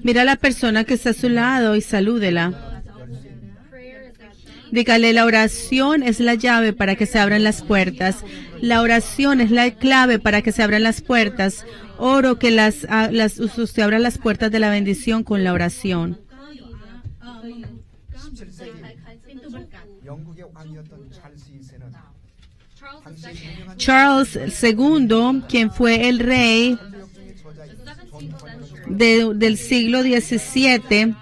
Mira a la persona que está a su lado y salúdela. Dígale, la oración es la llave para que se abran las puertas. La oración es la clave para que se abran las puertas. Oro que usted abra las puertas de la bendición con la oración. Charles II, quien fue el rey del siglo XVII,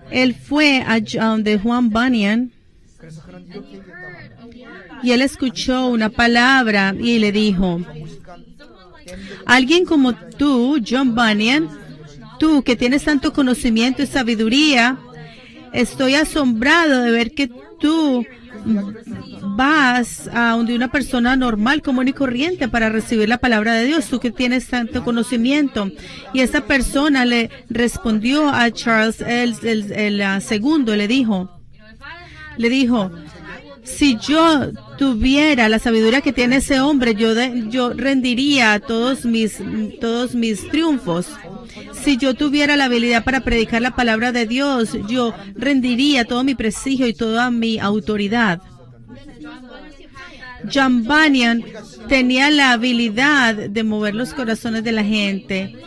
él fue a donde Juan Bunyan y él escuchó una palabra y le dijo: alguien como tú, John Bunyan, tú que tienes tanto conocimiento y sabiduría, estoy asombrado de ver que tú vas a donde una persona normal, común y corriente para recibir la palabra de Dios, tú que tienes tanto conocimiento. Y esa persona le respondió a Charles el segundo, le dijo, si yo tuviera la sabiduría que tiene ese hombre, yo rendiría todos mis triunfos. Si yo tuviera la habilidad para predicar la palabra de Dios, yo rendiría todo mi prestigio y toda mi autoridad. John Bunyan tenía la habilidad de mover los corazones de la gente.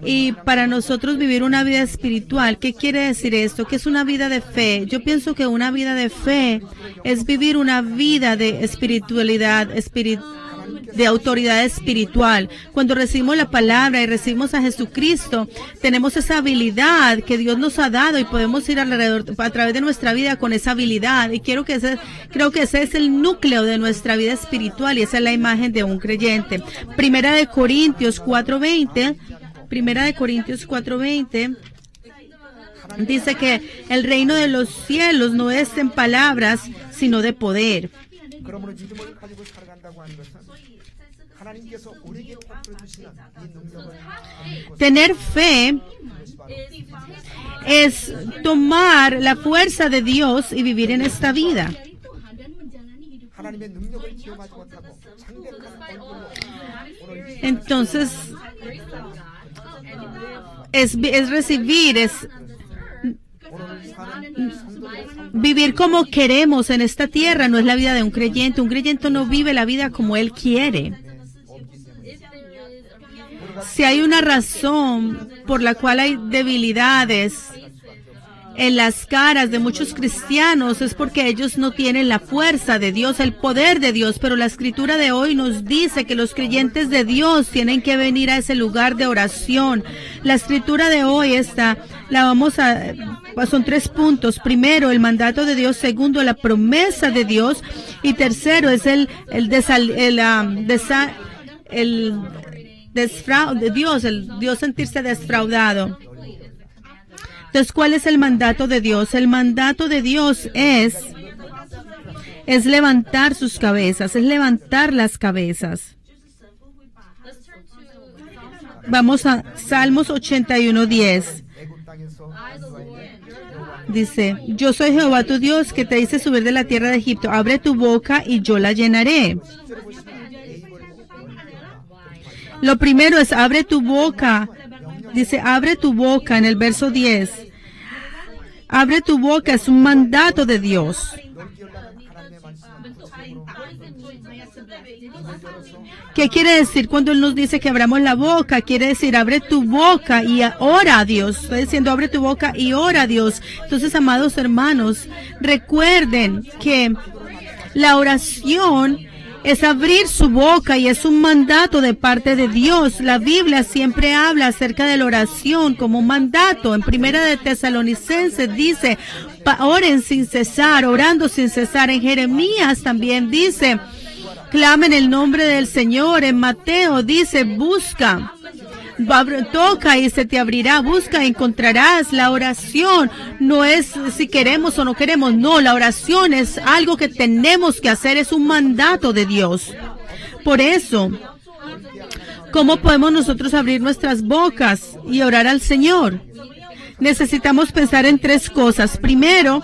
Y para nosotros vivir una vida espiritual, ¿qué quiere decir esto? ¿Qué es una vida de fe? Yo pienso que una vida de fe es vivir una vida de espiritualidad, de autoridad espiritual. Cuando recibimos la palabra y recibimos a Jesucristo, tenemos esa habilidad que Dios nos ha dado y podemos ir alrededor, a través de nuestra vida con esa habilidad. Y creo que ese es el núcleo de nuestra vida espiritual y esa es la imagen de un creyente. Primera de Corintios 4:20 dice que el reino de los cielos no es en palabras, sino de poder. Tener fe es tomar la fuerza de Dios y vivir en esta vida. Entonces, es recibir, es vivir como queremos en esta tierra. No es la vida de un creyente. Un creyente no vive la vida como él quiere. Si hay una razón por la cual hay debilidades en las caras de muchos cristianos, es porque ellos no tienen la fuerza de Dios, el poder de Dios. Pero la escritura de hoy nos dice que los creyentes de Dios tienen que venir a ese lugar de oración. La escritura de hoy son 3 puntos. Primero, el mandato de Dios. Segundo, la promesa de Dios. Y tercero es el Dios sentirse defraudado. Entonces, ¿cuál es el mandato de Dios? El mandato de Dios es levantar sus cabezas, es levantar las cabezas. Vamos a Salmos 81:10. Dice: yo soy Jehová tu Dios, que te hice subir de la tierra de Egipto. Abre tu boca y yo la llenaré. Lo primero es abre tu boca. Dice, abre tu boca en el verso 10. Abre tu boca, es un mandato de Dios. ¿Qué quiere decir cuando Él nos dice que abramos la boca? Quiere decir, abre tu boca y ora a Dios. Está diciendo, abre tu boca y ora a Dios. Entonces, amados hermanos, recuerden que la oración es abrir su boca y es un mandato de parte de Dios. La Biblia siempre habla acerca de la oración como un mandato. En Primera de Tesalonicenses dice, oren sin cesar, orando sin cesar. En Jeremías también dice, clamen el nombre del Señor. En Mateo dice, busca. Toca y se te abrirá, busca y encontrarás. La oración no es si queremos o no queremos, no, la oración es algo que tenemos que hacer, es un mandato de Dios. Por eso, ¿cómo podemos nosotros abrir nuestras bocas y orar al Señor? Necesitamos pensar en 3 cosas. Primero,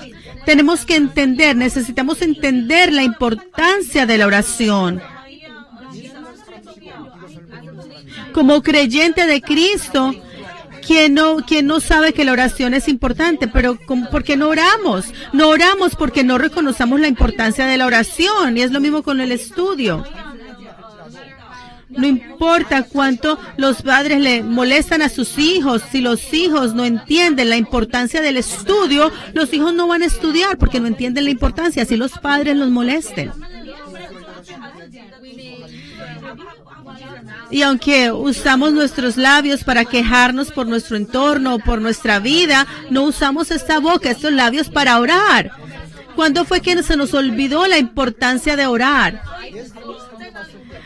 necesitamos entender la importancia de la oración. como creyente de Cristo, ¿quién no sabe que la oración es importante? Pero ¿por qué no oramos? No oramos porque no reconocemos la importancia de la oración. Y es lo mismo con el estudio. No importa cuánto los padres le molestan a sus hijos, si los hijos no entienden la importancia del estudio, los hijos no van a estudiar porque no entienden la importancia, si los padres los molesten. Y aunque usamos nuestros labios para quejarnos por nuestro entorno o por nuestra vida, no usamos esta boca, estos labios para orar. ¿Cuándo fue que se nos olvidó la importancia de orar?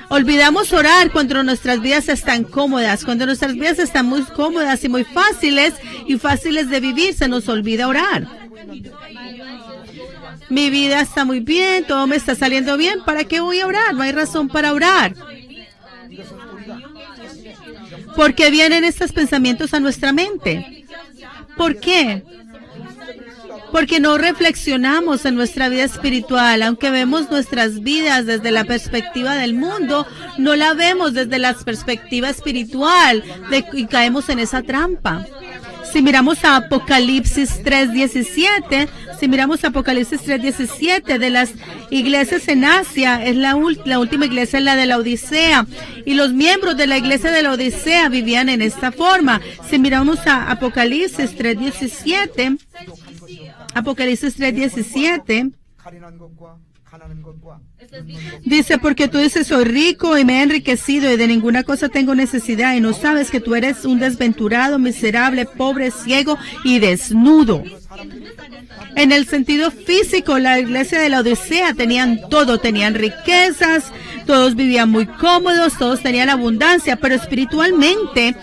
Olvidamos orar cuando nuestras vidas están cómodas, cuando nuestras vidas están muy cómodas y muy fáciles de vivir, se nos olvida orar. Mi vida está muy bien, todo me está saliendo bien, ¿para qué voy a orar? No hay razón para orar. ¿Por qué vienen estos pensamientos a nuestra mente? ¿Por qué? Porque no reflexionamos en nuestra vida espiritual. Aunque vemos nuestras vidas desde la perspectiva del mundo, no la vemos desde la perspectiva espiritual y caemos en esa trampa. Si miramos a Apocalipsis 3:17, de las iglesias en Asia, es la última iglesia, es la de la Odisea. Y los miembros de la iglesia de la Odisea vivían en esta forma. Si miramos a Apocalipsis 3:17, dice, porque tú dices, soy rico y me he enriquecido y de ninguna cosa tengo necesidad, y no sabes que tú eres un desventurado, miserable, pobre, ciego y desnudo. En el sentido físico, la iglesia de la Odisea tenían todo, tenían riquezas, todos vivían muy cómodos, todos tenían abundancia, pero espiritualmente,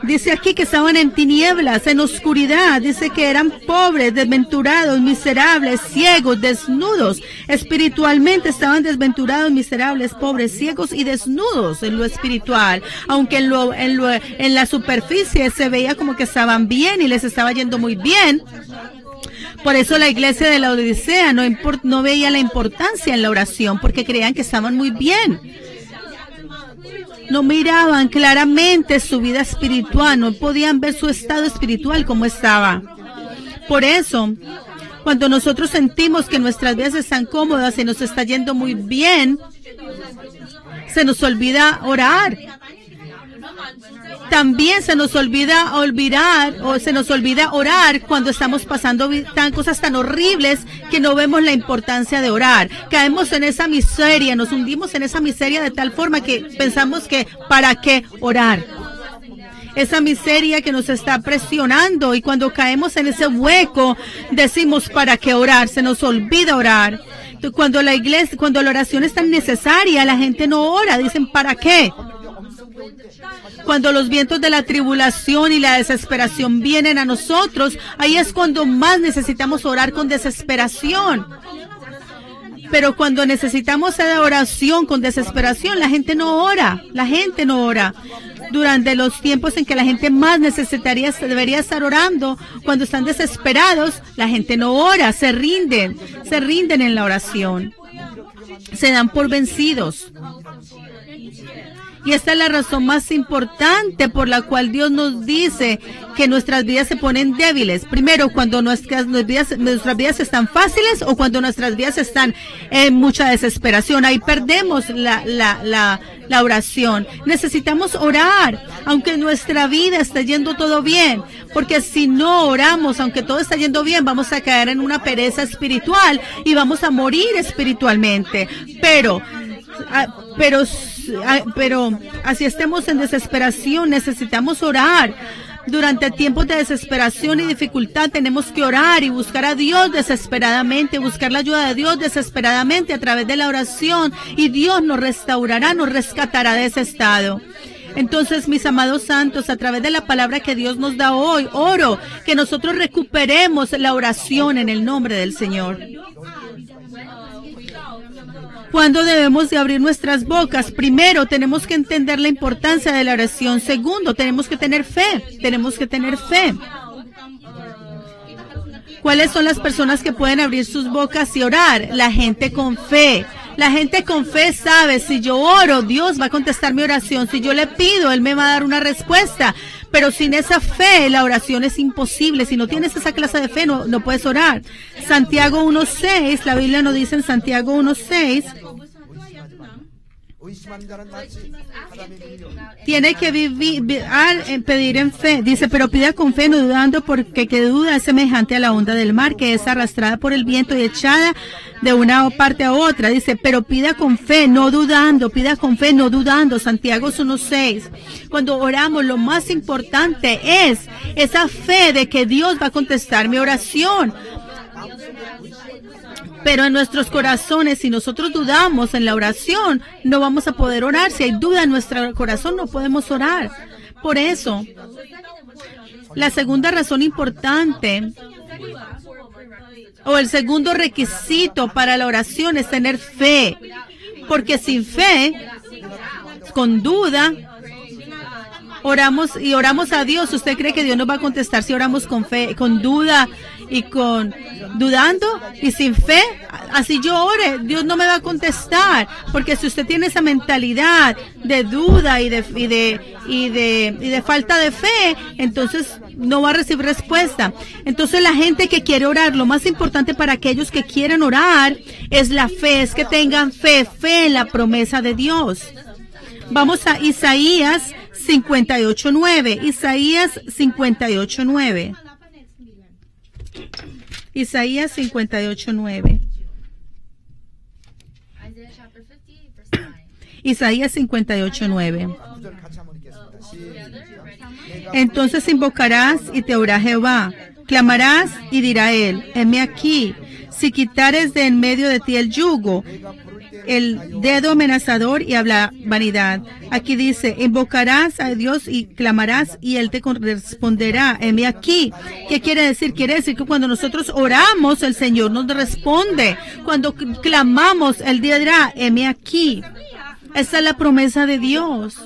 dice aquí que estaban en tinieblas, en oscuridad. Dice que eran pobres, desventurados, miserables, ciegos, desnudos. Espiritualmente estaban desventurados, miserables, pobres, ciegos y desnudos en lo espiritual. Aunque en la superficie se veía como que estaban bien y les estaba yendo muy bien. Por eso la iglesia de la Odisea no veía la importancia en la oración, porque creían que estaban muy bien. No miraban claramente su vida espiritual, no podían ver su estado espiritual como estaba. Por eso, cuando nosotros sentimos que nuestras vidas están cómodas y nos está yendo muy bien, se nos olvida orar. También se nos olvida orar cuando estamos pasando cosas tan horribles que no vemos la importancia de orar. Caemos en esa miseria, nos hundimos en esa miseria de tal forma que pensamos que ¿para qué orar? Esa miseria que nos está presionando, y cuando caemos en ese hueco decimos ¿para qué orar? Se nos olvida orar. Cuando la oración es tan necesaria, la gente no ora, dicen ¿para qué? Cuando los vientos de la tribulación y la desesperación vienen a nosotros, ahí es cuando más necesitamos orar con desesperación. Pero cuando necesitamos esa oración con desesperación, la gente no ora. Durante los tiempos en que la gente más debería estar orando, cuando están desesperados, la gente no ora, se rinden en la oración. Se dan por vencidos. Y esta es la razón más importante por la cual Dios nos dice que nuestras vidas se ponen débiles. Primero, cuando nuestras vidas están fáciles, o cuando nuestras vidas están en mucha desesperación. Ahí perdemos la oración. Necesitamos orar, aunque nuestra vida esté yendo todo bien. Porque si no oramos, aunque todo está yendo bien, vamos a caer en una pereza espiritual y vamos a morir espiritualmente. Pero así estemos en desesperación, necesitamos orar. Durante tiempos de desesperación y dificultad tenemos que orar y buscar a Dios desesperadamente, buscar la ayuda de Dios desesperadamente a través de la oración, y Dios nos restaurará, nos rescatará de ese estado. Entonces, mis amados santos, a través de la palabra que Dios nos da hoy, oro que nosotros recuperemos la oración en el nombre del Señor. ¿Cuándo debemos de abrir nuestras bocas? Primero, tenemos que entender la importancia de la oración. Segundo, tenemos que tener fe. ¿Cuáles son las personas que pueden abrir sus bocas y orar? La gente con fe. La gente con fe sabe, si yo oro, Dios va a contestar mi oración. Si yo le pido, Él me va a dar una respuesta. Pero sin esa fe, la oración es imposible. Si no tienes esa clase de fe, no puedes orar. Santiago 1:6, la Biblia nos dice en Santiago 1:6, tiene que pedir en fe. Dice, pero pida con fe, no dudando, porque que duda es semejante a la onda del mar, que es arrastrada por el viento y echada de una parte a otra. Dice, pero pida con fe, no dudando, pida con fe, no dudando. Santiago 1:6. Cuando oramos, lo más importante es esa fe de que Dios va a contestar mi oración. Pero en nuestros corazones, si nosotros dudamos en la oración, no vamos a poder orar. Si hay duda en nuestro corazón, no podemos orar. Por eso, la segunda razón importante, o el segundo requisito para la oración, es tener fe. Porque sin fe, con duda, oramos a Dios. ¿Usted cree que Dios nos va a contestar si oramos con fe, con duda y con dudando y sin fe? Así yo ore, Dios no me va a contestar, porque si usted tiene esa mentalidad de duda y de falta de fe, entonces no va a recibir respuesta. Entonces la gente que quiere orar, lo más importante para aquellos que quieren orar es la fe, es que tengan fe en la promesa de Dios. Vamos a Isaías 58:9. Isaías 58:9. Isaías 58:9. Isaías 58:9. Entonces invocarás y te oirá Jehová. Clamarás y dirá él, heme aquí. Si quitares de en medio de ti el yugo, el dedo amenazador y habla vanidad. Aquí dice, invocarás a Dios y clamarás y Él te responderá. Heme aquí. ¿Qué quiere decir? Quiere decir que cuando nosotros oramos, el Señor nos responde. Cuando clamamos, Él dirá, heme aquí. Esa es la promesa de Dios.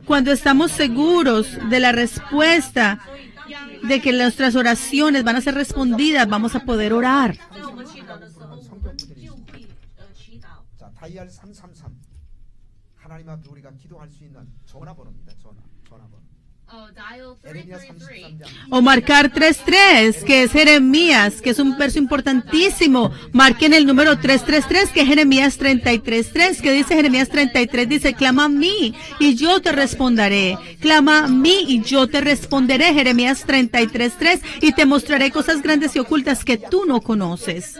Cuando estamos seguros de la respuesta, de que nuestras oraciones van a ser respondidas, vamos a poder orar. O marcar 3:3, que es Jeremías, que es un verso importantísimo. Marquen el número 333, que es Jeremías 33:3, que dice Jeremías 33, dice, clama a mí y yo te responderé. Clama a mí y yo te responderé, Jeremías 33:3, y te mostraré cosas grandes y ocultas que tú no conoces.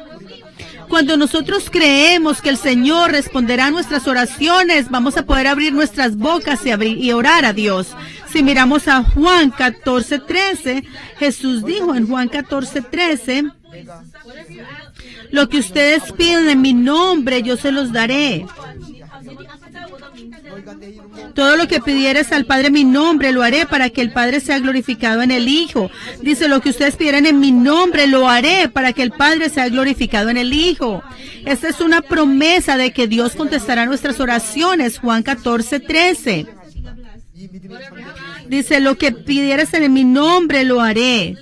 Cuando nosotros creemos que el Señor responderá a nuestras oraciones, vamos a poder abrir nuestras bocas y orar a Dios. Si miramos a Juan 14:13, Jesús dijo en Juan 14:13, lo que ustedes piden en mi nombre, yo se los daré. Todo lo que pidieres al Padre en mi nombre lo haré para que el Padre sea glorificado en el Hijo. Dice, lo que ustedes pidieran en mi nombre lo haré para que el Padre sea glorificado en el Hijo. Esta es una promesa de que Dios contestará nuestras oraciones. Juan 14:13. Dice, lo que pidieras en mi nombre lo haré.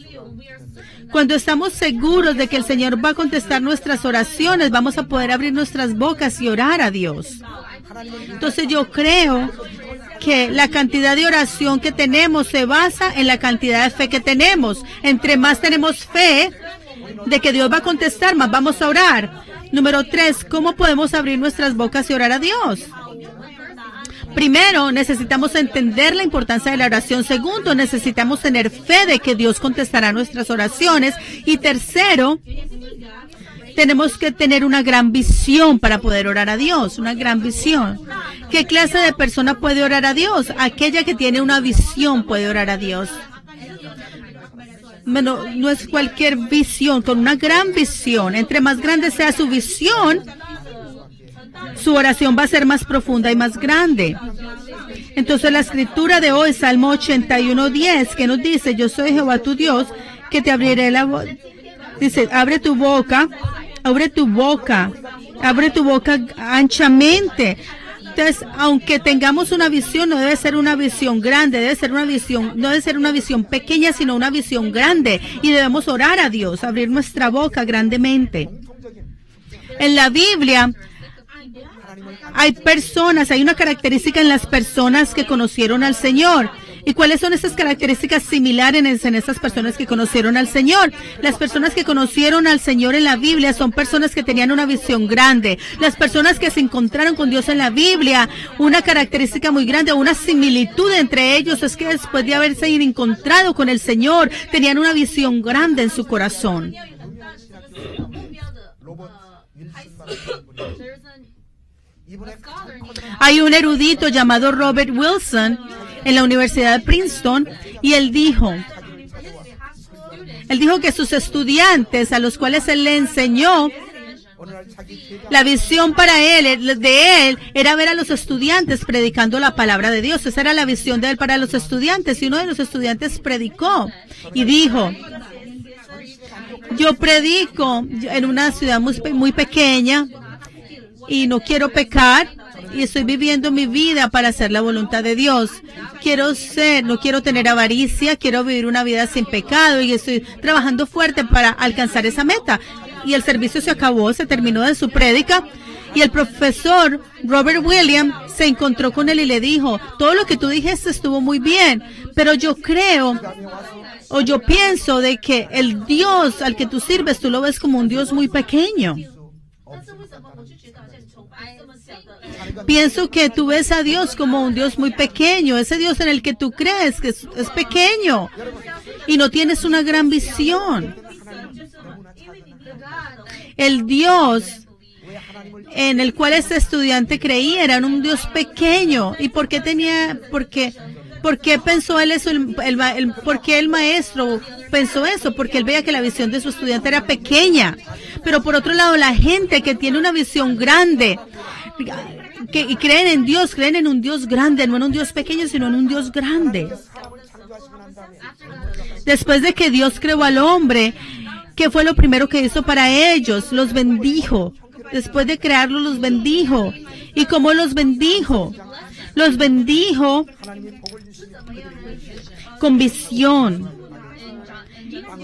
Cuando estamos seguros de que el Señor va a contestar nuestras oraciones, vamos a poder abrir nuestras bocas y orar a Dios. Entonces yo creo que la cantidad de oración que tenemos se basa en la cantidad de fe que tenemos. Entre más tenemos fe de que Dios va a contestar, más vamos a orar. Número 3, ¿cómo podemos abrir nuestras bocas y orar a Dios? Primero, necesitamos entender la importancia de la oración. Segundo, necesitamos tener fe de que Dios contestará nuestras oraciones. Y tercero, tenemos que tener una gran visión para poder orar a Dios, una gran visión. ¿Qué clase de persona puede orar a Dios? Aquella que tiene una visión puede orar a Dios. Bueno, no es cualquier visión, con una gran visión. Entre más grande sea su visión, su oración va a ser más profunda y más grande. Entonces la escritura de hoy, Salmo 81:10, que nos dice, yo soy Jehová tu Dios, que te abriré la boca. Dice, abre tu boca anchamente. Entonces, aunque tengamos una visión, no debe ser una visión grande, debe ser una visión, no debe ser una visión pequeña, sino una visión grande. Y debemos orar a Dios, abrir nuestra boca grandemente. En la Biblia hay una característica en las personas que conocieron al Señor. ¿Y cuáles son esas características similares en esas personas que conocieron al Señor? Las personas que conocieron al Señor en la Biblia son personas que tenían una visión grande. Las personas que se encontraron con Dios en la Biblia, una característica muy grande, una similitud entre ellos es que después de haberse encontrado con el Señor, tenían una visión grande en su corazón. Hay un erudito llamado Robert Wilson en la Universidad de Princeton y él dijo que sus estudiantes a los cuales él le enseñó, la visión de él era ver a los estudiantes predicando la palabra de Dios. Esa era la visión de él para los estudiantes. Y uno de los estudiantes predicó y dijo: yo predico en una ciudad muy pequeña y no quiero pecar y estoy viviendo mi vida para hacer la voluntad de Dios. No quiero tener avaricia, quiero vivir una vida sin pecado y estoy trabajando fuerte para alcanzar esa meta. Y el servicio se acabó, se terminó de su prédica y el profesor Robert Williams se encontró con él y le dijo: todo lo que tú dijiste estuvo muy bien, pero yo pienso de que el Dios al que tú sirves, tú lo ves como un Dios muy pequeño. Pienso que tú ves a Dios como un Dios muy pequeño, ese Dios en el que tú crees que es pequeño y no tienes una gran visión. El Dios en el cual este estudiante creía era un Dios pequeño. ¿Y por qué pensó él eso? ¿Por qué el maestro pensó eso? Porque él veía que la visión de su estudiante era pequeña. Pero por otro lado, la gente que tiene una visión grande, y creen en Dios, creen en un Dios grande, no en un Dios pequeño, sino en un Dios grande. Después de que Dios creó al hombre, ¿qué fue lo primero que hizo para ellos? Los bendijo. Después de crearlos, los bendijo. ¿Y cómo los bendijo? Los bendijo con visión.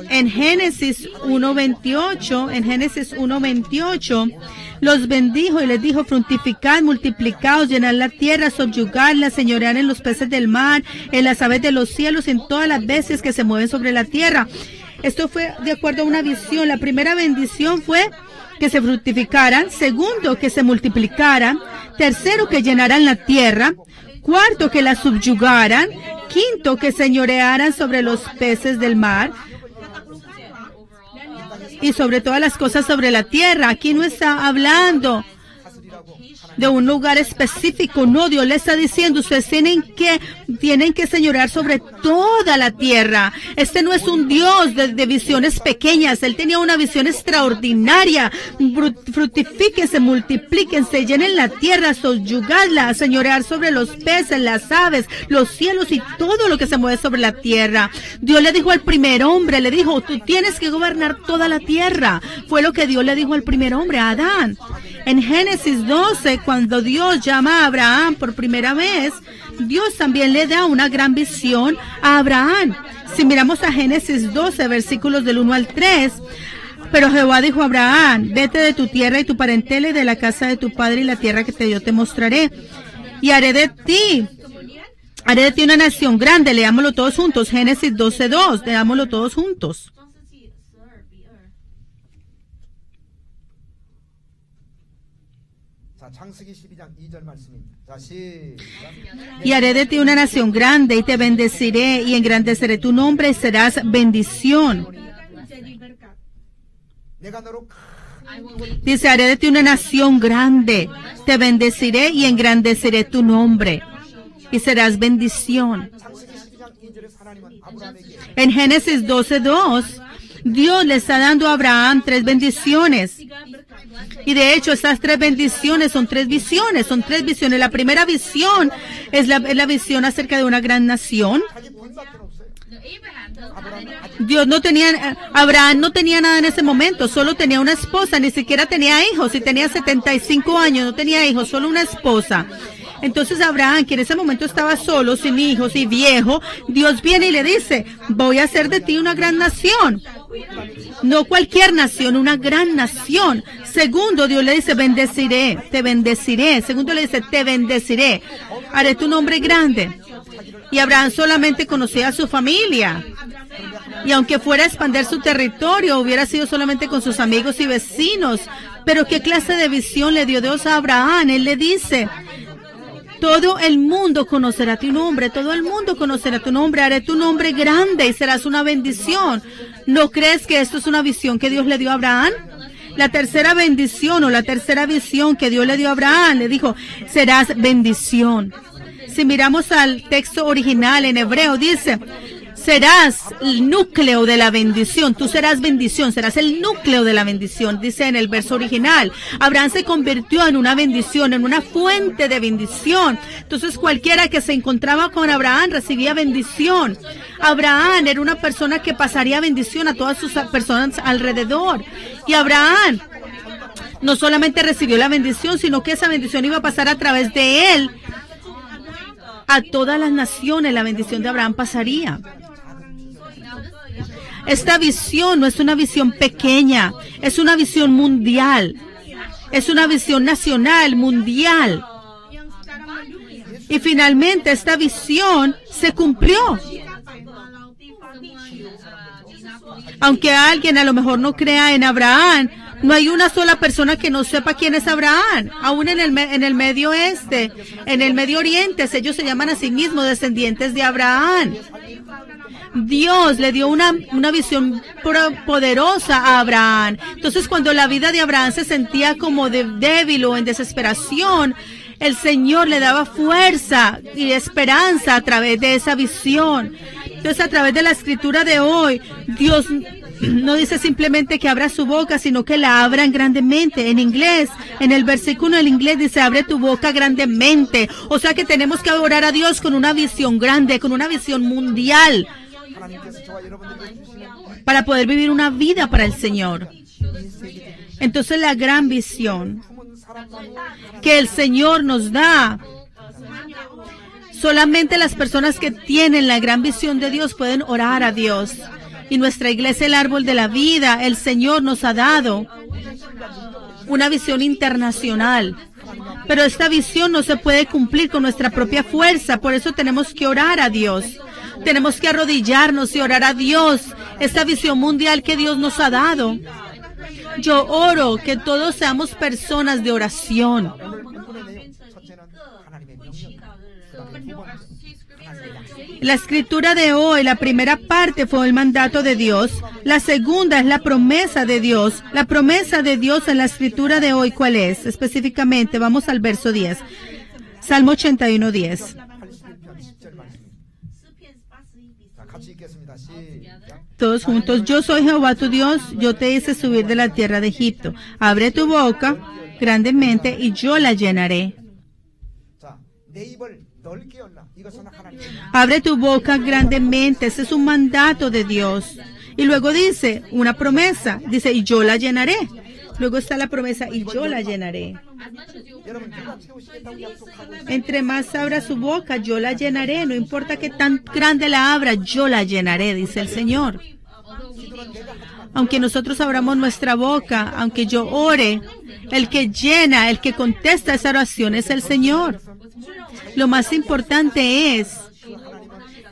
En Génesis 1:28, los bendijo y les dijo: fructificad, multiplicaos, llenad la tierra, subyugadla, señoread en los peces del mar, en las aves de los cielos, en todas las bestias que se mueven sobre la tierra. Esto fue de acuerdo a una visión. La primera bendición fue que se fructificaran. Segundo, que se multiplicaran. Tercero, que llenaran la tierra. Cuarto, que la subyugaran. Quinto, que señorearan sobre los peces del mar y sobre todas las cosas sobre la tierra. Aquí no está hablando de un lugar específico, no, Dios le está diciendo: ustedes tienen que señorear sobre toda la tierra. Este no es un Dios de visiones pequeñas, Él tenía una visión extraordinaria. Fructifíquense, multiplíquense, llenen la tierra, subyugadla, señorear sobre los peces, las aves, los cielos y todo lo que se mueve sobre la tierra. Dios le dijo al primer hombre, le dijo: tú tienes que gobernar toda la tierra. Fue lo que Dios le dijo al primer hombre, a Adán. En Génesis 12, cuando Dios llama a Abraham por primera vez, Dios también le da una gran visión a Abraham. Si miramos a Génesis 12, versículos del 1 al 3, pero Jehová dijo a Abraham: vete de tu tierra y tu parentela y de la casa de tu padre y la tierra que yo te mostraré. Y haré de ti una nación grande. Leámoslo todos juntos. Génesis 12:2. Leámoslo todos juntos. Y haré de ti una nación grande y te bendeciré y engrandeceré tu nombre y serás bendición. Dice: haré de ti una nación grande, te bendeciré y engrandeceré tu nombre y serás bendición. En Génesis 12:2, Dios le está dando a Abraham 3 bendiciones. Y de hecho, estas 3 bendiciones son 3 visiones, La primera visión es la visión acerca de una gran nación. Abraham no tenía nada en ese momento, solo tenía una esposa, ni siquiera tenía hijos, y tenía 75 años, no tenía hijos, solo una esposa. Entonces Abraham, que en ese momento estaba solo, sin hijos y viejo, Dios viene y le dice, voy a hacer de ti una gran nación. No cualquier nación, una gran nación. Segundo, Dios le dice, bendeciré, te bendeciré. Segundo le dice, te bendeciré. Haré tu nombre grande. Y Abraham solamente conocía a su familia. Y aunque fuera a expandir su territorio, hubiera sido solamente con sus amigos y vecinos. Pero ¿qué clase de visión le dio Dios a Abraham? Él le dice, todo el mundo conocerá tu nombre, todo el mundo conocerá tu nombre, haré tu nombre grande y serás una bendición. ¿No crees que esto es una visión que Dios le dio a Abraham? La tercera bendición o la tercera visión que Dios le dio a Abraham, le dijo, serás bendición. Si miramos al texto original en hebreo, dice, serás el núcleo de la bendición. Tú serás bendición, serás el núcleo de la bendición, dice en el verso original. Abraham se convirtió en una bendición, en una fuente de bendición. Entonces cualquiera que se encontraba con Abraham recibía bendición. Abraham era una persona que pasaría bendición a todas sus personas alrededor. Y Abraham no solamente recibió la bendición, sino que esa bendición iba a pasar a través de él a todas las naciones. La bendición de Abraham pasaría. Esta visión no es una visión pequeña, es una visión mundial, es una visión nacional, mundial. Y finalmente esta visión se cumplió. Aunque alguien a lo mejor no crea en Abraham, no hay una sola persona que no sepa quién es Abraham. Aún en el Medio Oeste, en el Medio Oriente, ellos se llaman a sí mismos descendientes de Abraham. Dios le dio una visión poderosa a Abraham. Entonces, cuando la vida de Abraham se sentía como débil o en desesperación, el Señor le daba fuerza y esperanza a través de esa visión. Entonces, a través de la escritura de hoy, Dios no dice simplemente que abra su boca, sino que la abran grandemente. En inglés, en el versículo en inglés dice, abre tu boca grandemente. O sea que tenemos que orar a Dios con una visión grande, con una visión mundial, para poder vivir una vida para el Señor. Entonces la gran visión que el Señor nos da, solamente las personas que tienen la gran visión de Dios pueden orar a Dios. Y nuestra iglesia, el árbol de la vida, el Señor nos ha dado una visión internacional. Pero esta visión no se puede cumplir con nuestra propia fuerza. Por eso tenemos que orar a Dios. Tenemos que arrodillarnos y orar a Dios. Esta visión mundial que Dios nos ha dado. Yo oro que todos seamos personas de oración. La escritura de hoy, la primera parte fue el mandato de Dios. La segunda es la promesa de Dios. La promesa de Dios en la escritura de hoy, ¿cuál es? Específicamente, vamos al verso 10. Salmo 81, 10. Todos juntos. Yo soy Jehová tu Dios, yo te hice subir de la tierra de Egipto. Abre tu boca grandemente y yo la llenaré. Abre tu boca grandemente. Ese es un mandato de Dios. Y luego dice, una promesa. Dice, y yo la llenaré. Luego está la promesa, y yo la llenaré. Entre más abra su boca, yo la llenaré. No importa que tan grande la abra, yo la llenaré, dice el Señor. Aunque nosotros abramos nuestra boca, aunque yo ore, el que llena, el que contesta esa oración es el Señor. Lo más importante es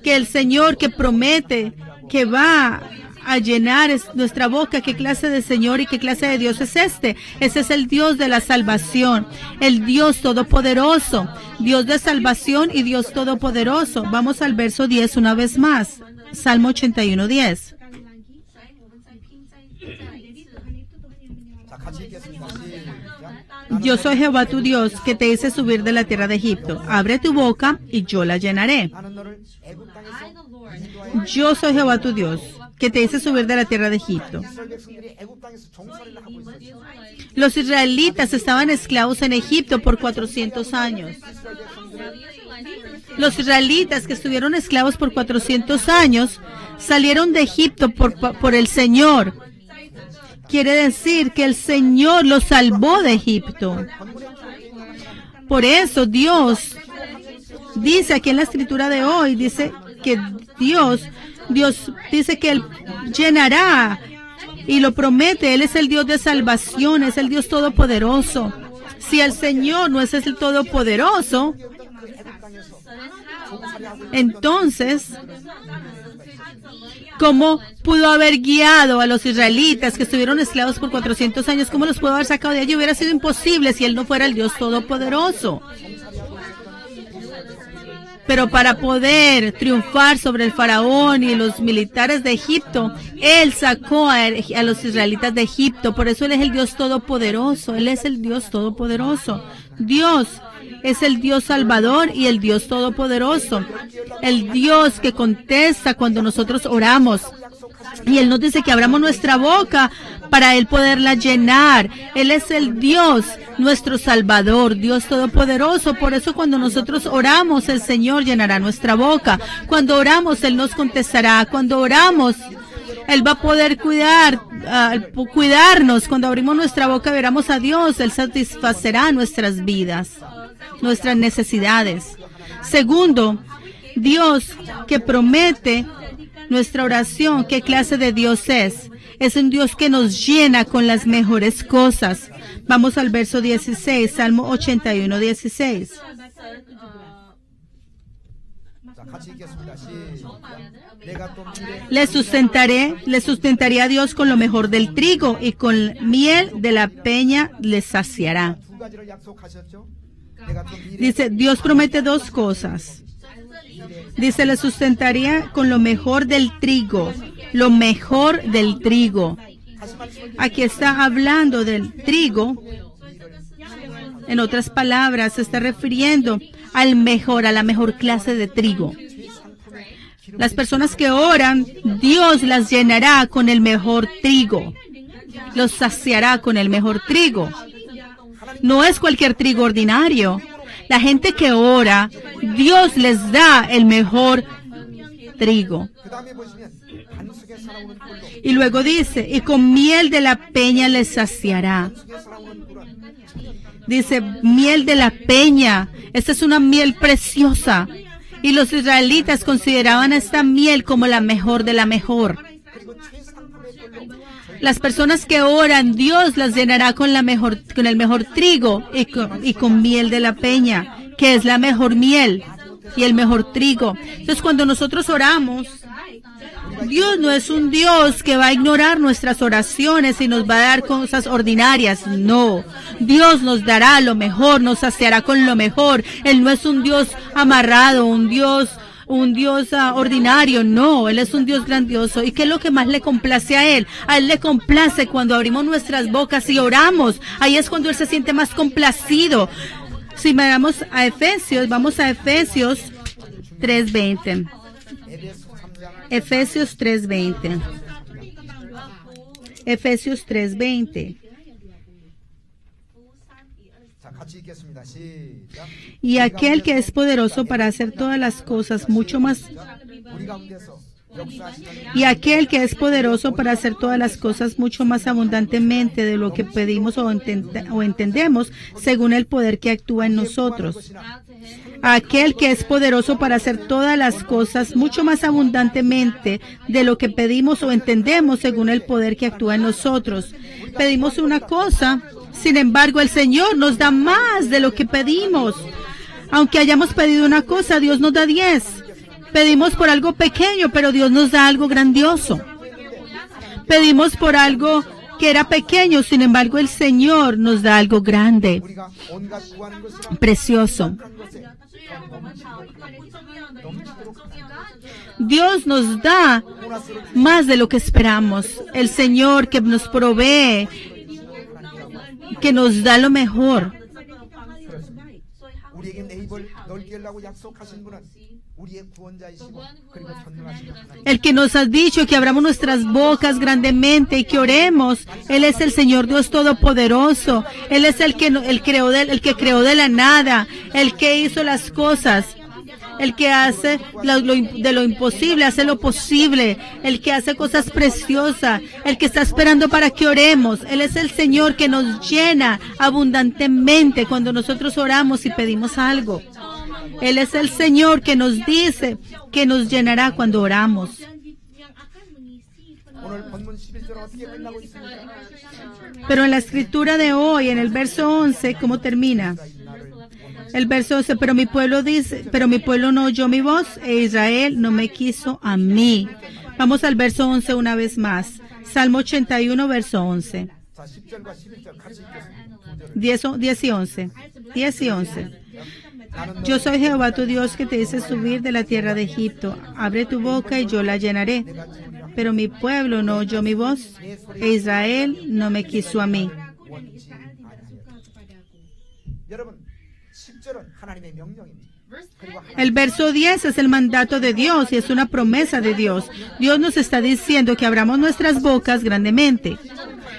que el Señor que promete que va a llenar nuestra boca, ¿qué clase de Señor y qué clase de Dios es este? Ese es el Dios de la salvación, el Dios todopoderoso, Dios de salvación y Dios todopoderoso. Vamos al verso 10 una vez más, Salmo 81, 10. Yo soy Jehová tu Dios, que te hice subir de la tierra de Egipto. Abre tu boca y yo la llenaré. Yo soy Jehová tu Dios, que te hice subir de la tierra de Egipto. Los israelitas estaban esclavos en Egipto por 400 años. Los israelitas que estuvieron esclavos por 400 años salieron de Egipto por el Señor. Quiere decir que el Señor los salvó de Egipto. Por eso Dios Dice aquí en la escritura de hoy, dice que Dios dice que Él llenará y lo promete. Él es el Dios de salvación, es el Dios todopoderoso. Si el Señor no es el todopoderoso, entonces, ¿cómo pudo haber guiado a los israelitas que estuvieron esclavos por 400 años? ¿Cómo los pudo haber sacado de allí? Hubiera sido imposible si Él no fuera el Dios todopoderoso. Pero para poder triunfar sobre el faraón y los militares de Egipto, Él sacó a los israelitas de Egipto. Por eso Él es el Dios todopoderoso. Él es el Dios todopoderoso. Dios es el Dios salvador y el Dios todopoderoso. El Dios que contesta cuando nosotros oramos. Y Él nos dice que abramos nuestra boca para Él poderla llenar. Él es el Dios, nuestro Salvador, Dios Todopoderoso. Por eso cuando nosotros oramos, el Señor llenará nuestra boca. Cuando oramos, Él nos contestará. Cuando oramos, Él va a poder cuidarnos. Cuando abrimos nuestra boca y oramos a Dios, Él satisfacerá nuestras vidas, nuestras necesidades. Segundo, Dios que promete nuestra oración. ¿Qué clase de Dios es? Es un Dios que nos llena con las mejores cosas. Vamos al verso 16, Salmo 81, 16. Le sustentaré a Dios con lo mejor del trigo y con miel de la peña le saciará. Dice, Dios promete dos cosas. Dice, le sustentaría con lo mejor del trigo. Lo mejor del trigo. Aquí está hablando del trigo. En otras palabras, se está refiriendo a la mejor clase de trigo. Las personas que oran, Dios las llenará con el mejor trigo. Los saciará con el mejor trigo. No es cualquier trigo ordinario. La gente que ora, Dios les da el mejor trigo. Y luego dice, y con miel de la peña les saciará. Dice, miel de la peña. Esta es una miel preciosa. Y los israelitas consideraban esta miel como la mejor de la mejor. Las personas que oran, Dios las llenará con el mejor trigo y con miel de la peña, que es la mejor miel y el mejor trigo. Entonces, cuando nosotros oramos, Dios no es un Dios que va a ignorar nuestras oraciones y nos va a dar cosas ordinarias. No, Dios nos dará lo mejor, nos saciará con lo mejor. Él no es un Dios amarrado, un Dios ordinario. No, Él es un Dios grandioso. ¿Y qué es lo que más le complace a Él? A Él le complace cuando abrimos nuestras bocas y oramos. Ahí es cuando Él se siente más complacido. Si vamos a Efesios 3:20. Efesios 3:20. Efesios 3:20. Y aquel que es poderoso para hacer todas las cosas mucho más abundantemente de lo que pedimos o entendemos, según el poder que actúa en nosotros. Aquel que es poderoso para hacer todas las cosas mucho más abundantemente de lo que pedimos o entendemos, según el poder que actúa en nosotros. Pedimos una cosa, sin embargo, el Señor nos da más de lo que pedimos. Aunque hayamos pedido una cosa, Dios nos da 10. Pedimos por algo pequeño, pero Dios nos da algo grandioso. Pedimos por algo que era pequeño, sin embargo, el Señor nos da algo grande, precioso. Dios nos da más de lo que esperamos. El Señor que nos provee, que nos da lo mejor. El que nos ha dicho que abramos nuestras bocas grandemente y que oremos, Él es el Señor Dios Todopoderoso. Él es el que creó de la nada, el que hizo las cosas, el que hace de lo imposible, hace lo posible, el que hace cosas preciosas, el que está esperando para que oremos. Él es el Señor que nos llena abundantemente cuando nosotros oramos y pedimos algo. Él es el Señor que nos dice que nos llenará cuando oramos. Pero en la escritura de hoy, en el verso 11, ¿cómo termina? El verso 11, pero mi pueblo dice, pero mi pueblo no oyó mi voz, e Israel no me quiso a mí. Vamos al verso 11 una vez más. Salmo 81, verso 11. 10 y 11. 10 y 11. Yo soy Jehová tu Dios que te hice subir de la tierra de Egipto. Abre tu boca y yo la llenaré. Pero mi pueblo no oyó mi voz, e Israel no me quiso a mí. El verso 10 es el mandato de Dios y es una promesa de Dios. Dios nos está diciendo que abramos nuestras bocas grandemente.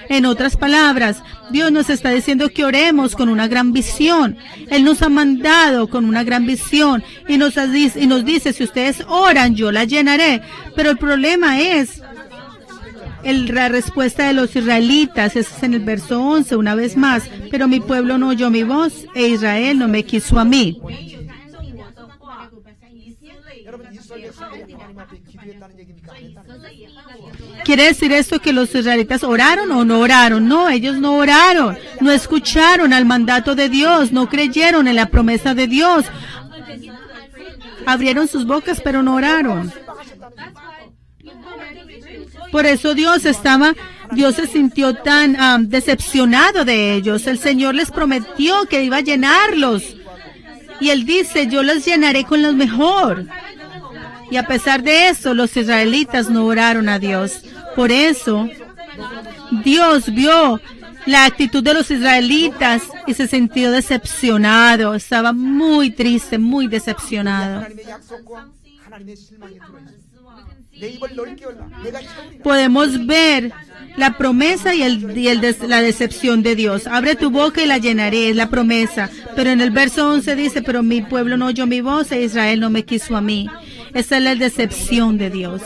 En otras palabras, Dios nos está diciendo que oremos con una gran visión. Él nos ha mandado con una gran visión y nos dice, si ustedes oran, yo la llenaré. Pero el problema es la respuesta de los israelitas. Ese es en el verso 11, una vez más. Pero mi pueblo no oyó mi voz, e Israel no me quiso a mí. ¿Quiere decir esto que los israelitas oraron o no oraron? No, ellos no oraron, no escucharon al mandato de Dios, no creyeron en la promesa de Dios. Abrieron sus bocas, pero no oraron. Por eso Dios se sintió tan decepcionado de ellos. El Señor les prometió que iba a llenarlos. Y Él dice, yo los llenaré con lo mejor. Y a pesar de eso, los israelitas no oraron a Dios. Por eso, Dios vio la actitud de los israelitas y se sintió decepcionado. Estaba muy triste, muy decepcionado. Podemos ver la promesa y la decepción de Dios. Abre tu boca y la llenaré, es la promesa. Pero en el verso 11 dice, pero mi pueblo no oyó mi voz, e Israel no me quiso a mí. Esa es la decepción de Dios.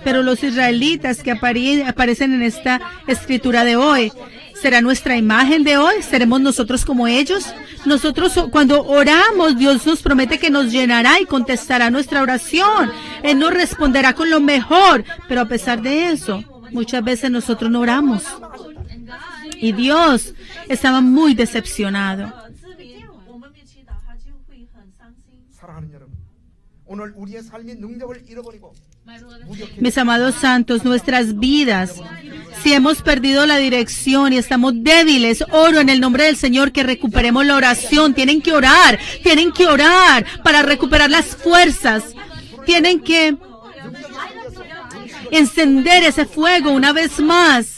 Pero los israelitas que aparecen en esta escritura de hoy, ¿será nuestra imagen de hoy? ¿Seremos nosotros como ellos? Nosotros cuando oramos, Dios nos promete que nos llenará y contestará nuestra oración. Él nos responderá con lo mejor. Pero a pesar de eso, muchas veces nosotros no oramos. Y Dios estaba muy decepcionado. Mis amados santos, nuestras vidas, si hemos perdido la dirección y estamos débiles, oro en el nombre del Señor que recuperemos la oración. Tienen que orar para recuperar las fuerzas. Tienen que encender ese fuego una vez más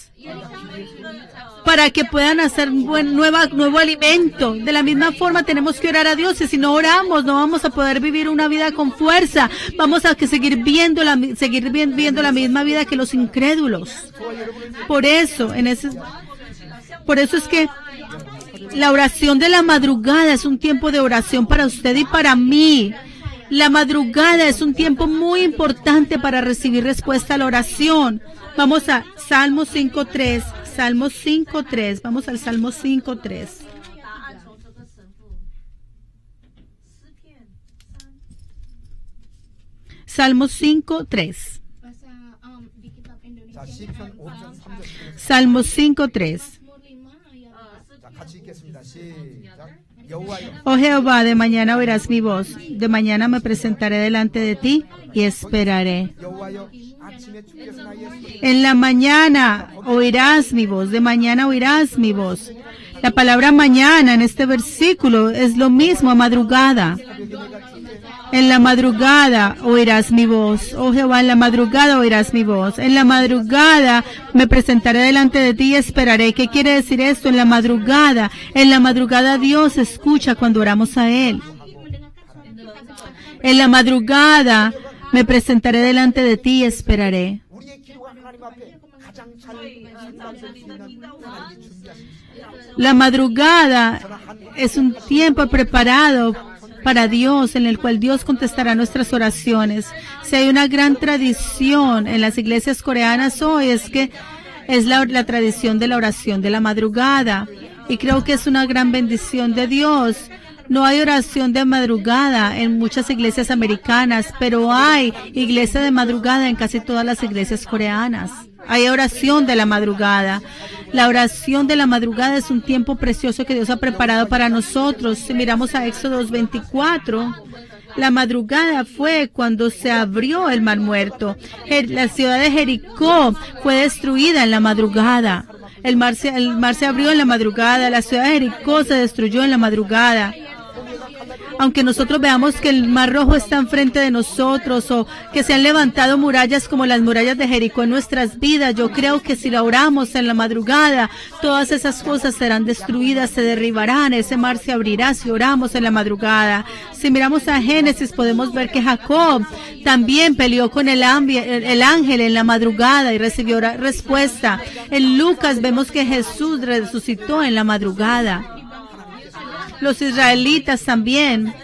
para que puedan hacer nuevo alimento. De la misma forma tenemos que orar a Dios, y si no oramos no vamos a poder vivir una vida con fuerza. Vamos a seguir viendo la misma vida que los incrédulos. Por eso es que la oración de la madrugada es un tiempo de oración para usted y para mí. La madrugada es un tiempo muy importante para recibir respuesta a la oración. Vamos a Salmo 5:3. Salmo 5:3. Vamos al Salmo 5:3. Salmo 5:3. Salmo 5:3. Oh Jehová, de mañana oirás mi voz. De mañana me presentaré delante de ti y esperaré. En la mañana oirás mi voz, de mañana oirás mi voz. La palabra mañana en este versículo es lo mismo a madrugada. En la madrugada oirás mi voz. Oh Jehová, en la madrugada oirás mi voz. En la madrugada me presentaré delante de ti y esperaré. ¿Qué quiere decir esto? En la madrugada Dios escucha cuando oramos a Él. En la madrugada me presentaré delante de ti y esperaré. La madrugada es un tiempo preparado para Dios, en el cual Dios contestará nuestras oraciones. Si hay una gran tradición en las iglesias coreanas hoy, es que es la tradición de la oración de la madrugada. Y creo que es una gran bendición de Dios. No hay oración de madrugada en muchas iglesias americanas, pero hay iglesia de madrugada en casi todas las iglesias coreanas. Hay oración de la madrugada. La oración de la madrugada es un tiempo precioso que Dios ha preparado para nosotros. Si miramos a Éxodo 24, la madrugada fue cuando se abrió el Mar Muerto. La ciudad de Jericó fue destruida en la madrugada. El mar se abrió en la madrugada. La ciudad de Jericó se destruyó en la madrugada. Aunque nosotros veamos que el Mar Rojo está enfrente de nosotros o que se han levantado murallas como las murallas de Jericó en nuestras vidas, yo creo que si la oramos en la madrugada, todas esas cosas serán destruidas, se derribarán, ese mar se abrirá si oramos en la madrugada. Si miramos a Génesis, podemos ver que Jacob también peleó con el ángel en la madrugada y recibió respuesta. En Lucas vemos que Jesús resucitó en la madrugada. Los israelitas también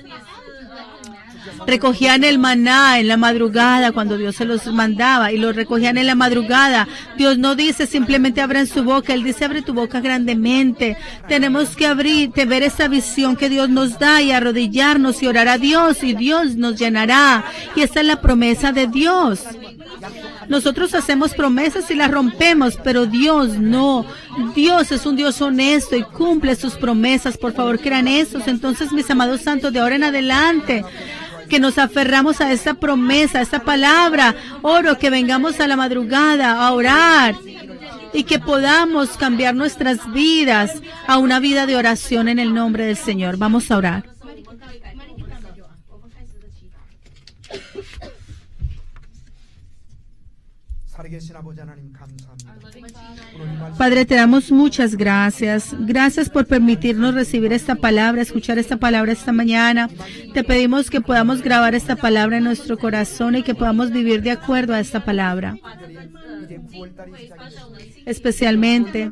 recogían el maná en la madrugada cuando Dios se los mandaba y lo recogían en la madrugada. Dios no dice simplemente abran su boca, Él dice abre tu boca grandemente. Tenemos que ver esa visión que Dios nos da y arrodillarnos y orar a Dios y Dios nos llenará. Y esa es la promesa de Dios. Nosotros hacemos promesas y las rompemos, pero Dios no. Dios es un Dios honesto y cumple sus promesas. Por favor, crean eso. Entonces, mis amados santos, de ahora en adelante, que nos aferramos a esta promesa, a esta palabra. Oro que vengamos a la madrugada a orar y que podamos cambiar nuestras vidas a una vida de oración en el nombre del Señor. Vamos a orar. Padre, te damos muchas gracias. Gracias por permitirnos recibir esta palabra, escuchar esta palabra esta mañana. Te pedimos que podamos grabar esta palabra en nuestro corazón y que podamos vivir de acuerdo a esta palabra. Especialmente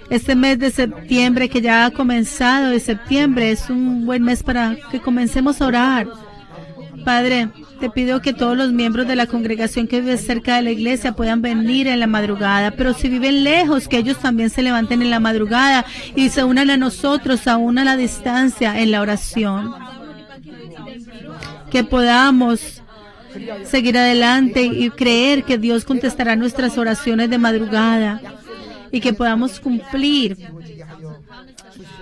este mes de septiembre que ya ha comenzado, de septiembre es un buen mes para que comencemos a orar. Padre, te pido que todos los miembros de la congregación que vive cerca de la iglesia puedan venir en la madrugada, pero si viven lejos, que ellos también se levanten en la madrugada y se unan a nosotros, aún a la distancia, en la oración. Que podamos seguir adelante y creer que Dios contestará nuestras oraciones de madrugada y que podamos cumplir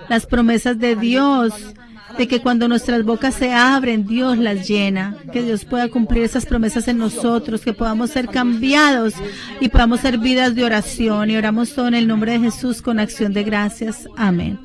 las promesas de Dios, de que cuando nuestras bocas se abren, Dios las llena, que Dios pueda cumplir esas promesas en nosotros, que podamos ser cambiados y podamos ser vidas de oración. Y oramos todo en el nombre de Jesús con acción de gracias. Amén.